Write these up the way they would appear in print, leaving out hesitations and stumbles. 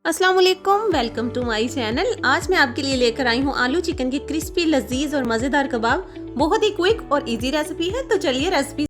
अस्सलाम वालेकुम, welcome to my channel. आज मैं आपके लिए लेकर आई हूँ आलू चिकन की क्रिस्पी लजीज और मज़ेदार कबाब। बहुत ही क्विक और इजी रेसिपी है, तो चलिए रेसिपी।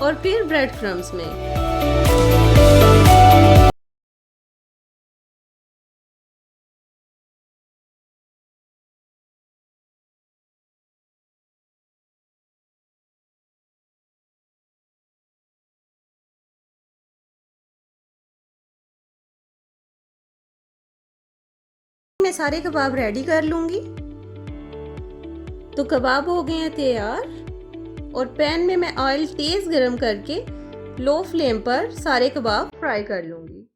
और फिर ब्रेड क्रम्स में मैं सारे कबाब रेडी कर लूंगी। तो कबाब हो गए हैं तैयार और पैन में मैं ऑयल तेज गरम करके लो फ्लेम पर सारे कबाब फ्राई कर लूंगी।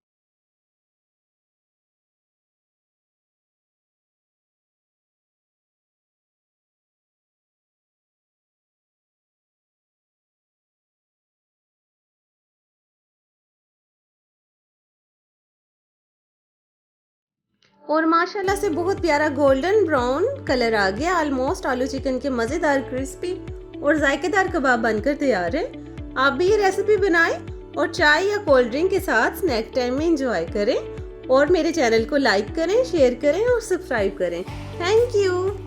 और माशाल्लाह से बहुत प्यारा गोल्डन ब्राउन कलर आ गया। ऑलमोस्ट आलू चिकन के मज़ेदार क्रिस्पी और जायकेदार कबाब बनकर तैयार है। आप भी ये रेसिपी बनाएं और चाय या कोल्ड ड्रिंक के साथ स्नैक टाइम में एंजॉय करें। और मेरे चैनल को लाइक करें, शेयर करें और सब्सक्राइब करें। Thank you.